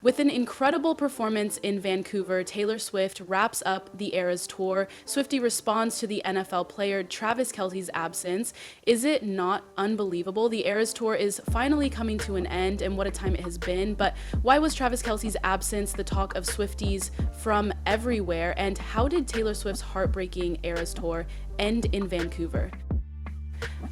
With an incredible performance in Vancouver, Taylor Swift wraps up the Eras Tour. Swiftie responds to the NFL player Travis Kelce's absence. Is it not unbelievable? The Eras Tour is finally coming to an end, and what a time it has been. But why was Travis Kelce's absence the talk of Swifties from everywhere? And how did Taylor Swift's heartbreaking Eras Tour end in Vancouver?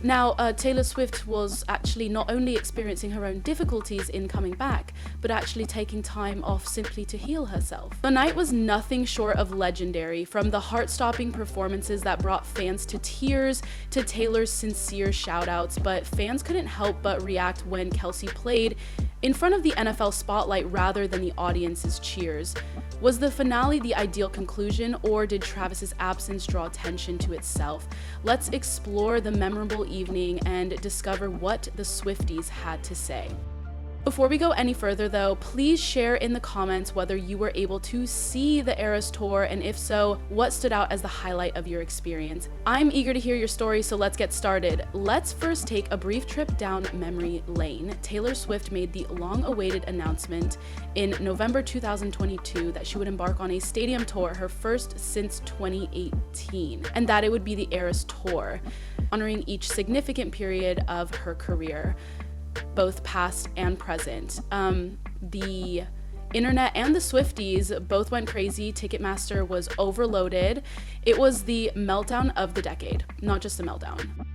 Now, Taylor Swift was actually not only experiencing her own difficulties in coming back, but actually taking time off simply to heal herself. The night was nothing short of legendary, from the heart-stopping performances that brought fans to tears to Taylor's sincere shout-outs, but fans couldn't help but react when Kelce played in front of the NFL spotlight rather than the audience's cheers. Was the finale the ideal conclusion, or did Travis's absence draw attention to itself? Let's explore the memorable evening and discover what the Swifties had to say. Before we go any further though, please share in the comments whether you were able to see the Eras Tour, and if so, what stood out as the highlight of your experience. I'm eager to hear your story, so let's get started. Let's first take a brief trip down memory lane. Taylor Swift made the long-awaited announcement in November 2022 that she would embark on a stadium tour, her first since 2018, and that it would be the Eras Tour, honoring each significant period of her career, both past and present. The internet and the Swifties both went crazy. Ticketmaster was overloaded. It was the meltdown of the decade, not just a meltdown.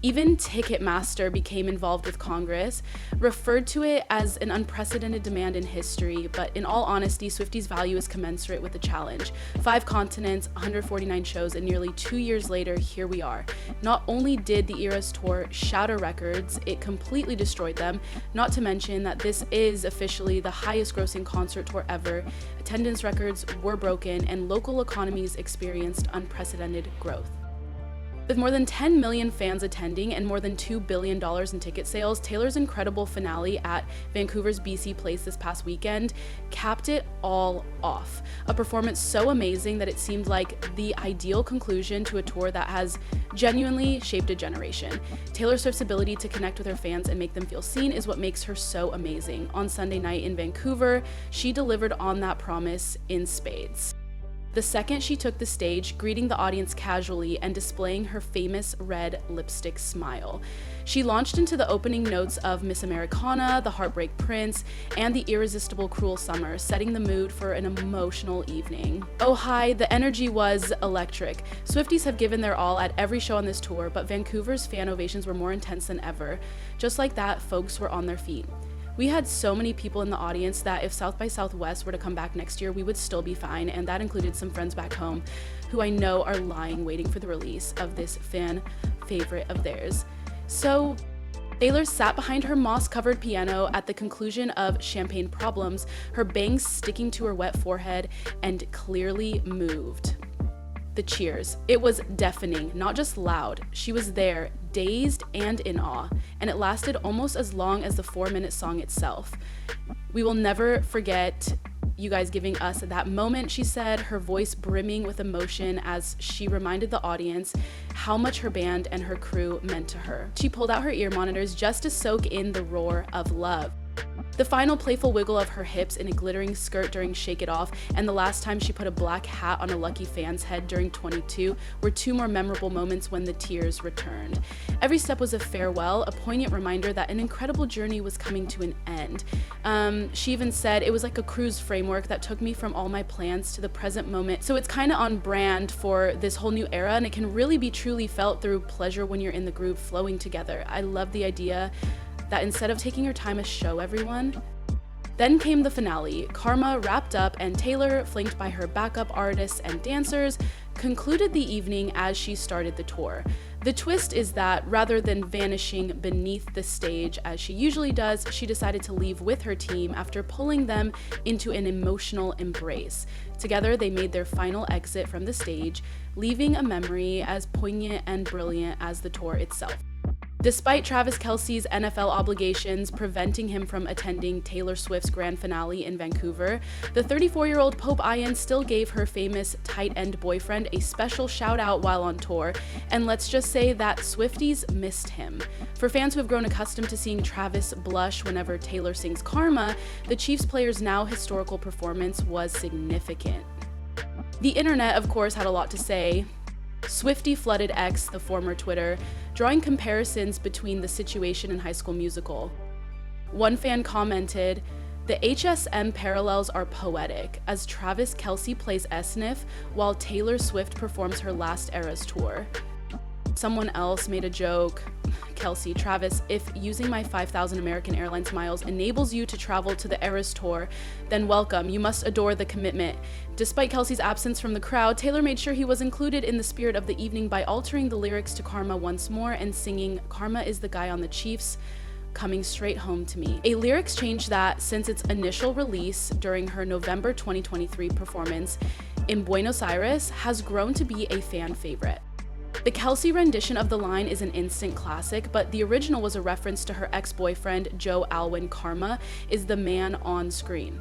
Even Ticketmaster became involved with Congress, referred to it as an unprecedented demand in history, but in all honesty, Swifties' value is commensurate with the challenge. 5 continents, 149 shows, and nearly 2 years later, here we are. Not only did the Eras Tour shatter records, it completely destroyed them, not to mention that this is officially the highest grossing concert tour ever. Attendance records were broken, and local economies experienced unprecedented growth. With more than 10 million fans attending and more than $2 billion in ticket sales, Taylor's incredible finale at Vancouver's BC Place this past weekend capped it all off. A performance so amazing that it seemed like the ideal conclusion to a tour that has genuinely shaped a generation. Taylor Swift's ability to connect with her fans and make them feel seen is what makes her so amazing. On Sunday night in Vancouver, she delivered on that promise in spades. The second she took the stage, greeting the audience casually and displaying her famous red lipstick smile. She launched into the opening notes of Miss Americana, The Heartbreak Prince, and The Irresistible Cruel Summer, setting the mood for an emotional evening. Oh hi, the energy was electric. Swifties have given their all at every show on this tour, but Vancouver's fan ovations were more intense than ever. Just like that, folks were on their feet. We had so many people in the audience that if South by Southwest were to come back next year, we would still be fine, and that included some friends back home who I know are lying waiting for the release of this fan favorite of theirs. So Taylor sat behind her moss-covered piano at the conclusion of Champagne Problems, her bangs sticking to her wet forehead, and clearly moved. The cheers. It was deafening, not just loud. She was there, dazed and in awe, and it lasted almost as long as the 4-minute song itself. We will never forget you guys giving us that moment, she said, her voice brimming with emotion as she reminded the audience how much her band and her crew meant to her. She pulled out her ear monitors just to soak in the roar of love. The final playful wiggle of her hips in a glittering skirt during Shake It Off, and the last time she put a black hat on a lucky fan's head during 22 were 2 more memorable moments when the tears returned. Every step was a farewell, a poignant reminder that an incredible journey was coming to an end. She even said, it was like a cruise framework that took me from all my plans to the present moment. So it's kind of on brand for this whole new era, and it can really be truly felt through pleasure when you're in the groove flowing together. I love the idea that instead of taking her time to show everyone. Then came the finale. Karma wrapped up, and Taylor, flanked by her backup artists and dancers, concluded the evening as she started the tour. The twist is that rather than vanishing beneath the stage as she usually does, she decided to leave with her team after pulling them into an emotional embrace. Together, they made their final exit from the stage, leaving a memory as poignant and brilliant as the tour itself. Despite Travis Kelce's NFL obligations preventing him from attending Taylor Swift's grand finale in Vancouver, the 34-year-old Pope Ian still gave her famous tight end boyfriend a special shout out while on tour, and let's just say that Swifties missed him. For fans who have grown accustomed to seeing Travis blush whenever Taylor sings Karma, the Chiefs player's now historical performance was significant. The internet, of course, had a lot to say. Swiftie flooded X, the former Twitter, drawing comparisons between the situation and High School Musical. One fan commented, "The HSM parallels are poetic, as Travis Kelce plays Esnif while Taylor Swift performs her last Eras tour." Someone else made a joke, "Kelce, Travis, if using my 5,000 American Airlines miles enables you to travel to the Eras tour, then welcome, you must adore the commitment." Despite Kelce's absence from the crowd, Taylor made sure he was included in the spirit of the evening by altering the lyrics to Karma once more and singing "Karma is the guy on the Chiefs, coming straight home to me." A lyrics change that, since its initial release during her November 2023 performance in Buenos Aires, has grown to be a fan favorite. The Kelce rendition of the line is an instant classic, but the original was a reference to her ex-boyfriend Joe Alwyn. "Karma is the man on screen."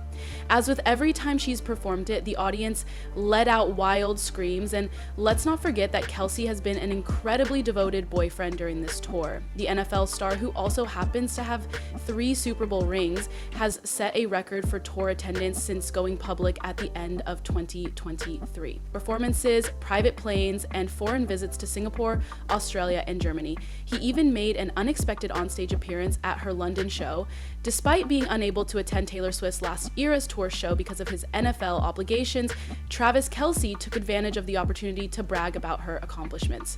As with every time she's performed it, the audience let out wild screams, and let's not forget that Kelce has been an incredibly devoted boyfriend during this tour. The NFL star, who also happens to have 3 Super Bowl rings, has set a record for tour attendance since going public at the end of 2023. Performances, private planes, and foreign visits to Singapore, Australia, and Germany. He even made an unexpected onstage appearance at her London show. Despite being unable to attend Taylor Swift's last Eras tour show because of his NFL obligations, Travis Kelce took advantage of the opportunity to brag about her accomplishments.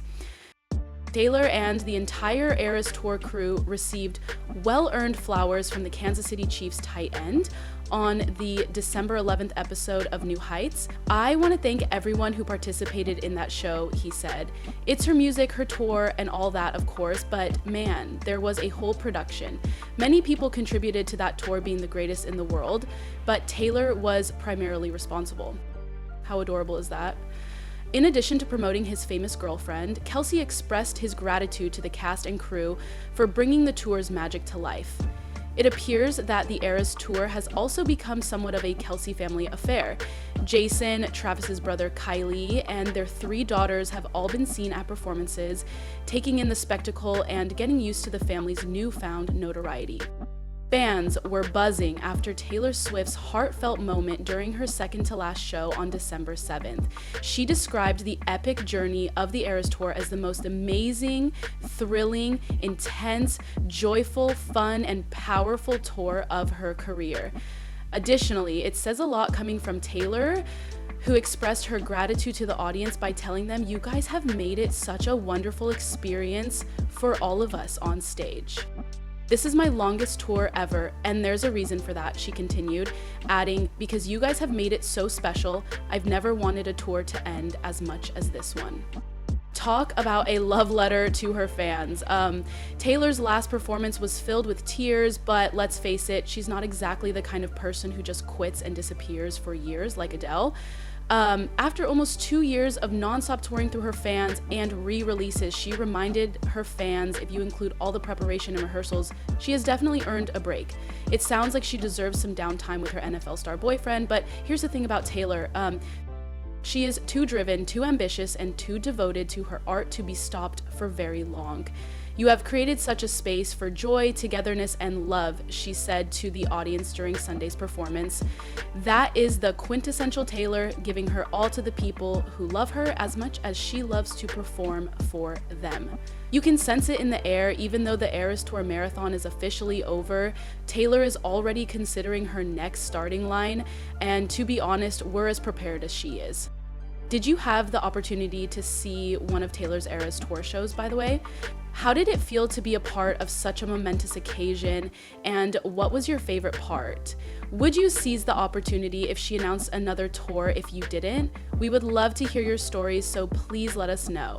Taylor and the entire Eras tour crew received well-earned flowers from the Kansas City Chiefs tight end on the December 11th episode of New Heights. "I want to thank everyone who participated in that show," he said. "It's her music, her tour, and all that, of course, but man, there was a whole production. Many people contributed to that tour being the greatest in the world, but Taylor was primarily responsible." How adorable is that? In addition to promoting his famous girlfriend, Kelce expressed his gratitude to the cast and crew for bringing the tour's magic to life. It appears that the Eras tour has also become somewhat of a Kelce family affair. Jason, Travis's brother Kylie, and their 3 daughters have all been seen at performances, taking in the spectacle and getting used to the family's newfound notoriety. Fans were buzzing after Taylor Swift's heartfelt moment during her second-to-last show on December 7th. She described the epic journey of the Eras Tour as the most amazing, thrilling, intense, joyful, fun, and powerful tour of her career. Additionally, it says a lot coming from Taylor, who expressed her gratitude to the audience by telling them, "You guys have made it such a wonderful experience for all of us on stage." "This is my longest tour ever, and there's a reason for that," she continued, adding, "Because you guys have made it so special, I've never wanted a tour to end as much as this one." Talk about a love letter to her fans. Taylor's last performance was filled with tears, but let's face it, she's not exactly the kind of person who just quits and disappears for years like Adele. After almost 2 years of nonstop touring through her fans and re-releases, she reminded her fans, if you include all the preparation and rehearsals, she has definitely earned a break. It sounds like she deserves some downtime with her NFL star boyfriend, but here's the thing about Taylor. She is too driven, too ambitious, and too devoted to her art to be stopped for very long. "You have created such a space for joy, togetherness, and love," she said to the audience during Sunday's performance. "That is the quintessential Taylor, giving her all to the people who love her as much as she loves to perform for them." You can sense it in the air. Even though the Eras Tour marathon is officially over, Taylor is already considering her next starting line, and to be honest, we're as prepared as she is. Did you have the opportunity to see one of Taylor's Eras Tour shows, by the way? How did it feel to be a part of such a momentous occasion, and what was your favorite part? Would you seize the opportunity if she announced another tour if you didn't? We would love to hear your stories, so please let us know.